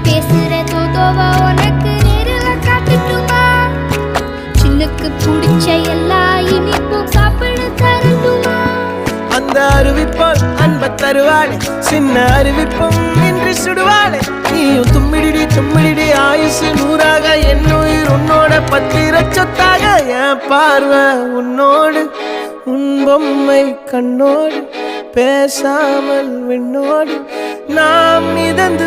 பேசுற தோதோவா உனக்கு நேரில் காட்டுட்டுமா? சின்னுக்கு பிடிச்ச எல்லா இனிப்பும் சாப்பிட தரட்டுமா? அந்த அருவிப்போல் அன்ப தருவாளே, சின்ன அருவிப்பும் இன்று சுடுவாளே. நீயும் தும்மிடிடி தும்மிடிடி ஆயுசு நூறாக, என் உயிர் உன்னோட பத்திர சொத்தாக. என் பார்வை உன்னோடு, உன் பொம்மை கண்ணோடு, பேசாமல் விண்ணோடு நாம் மிதந்து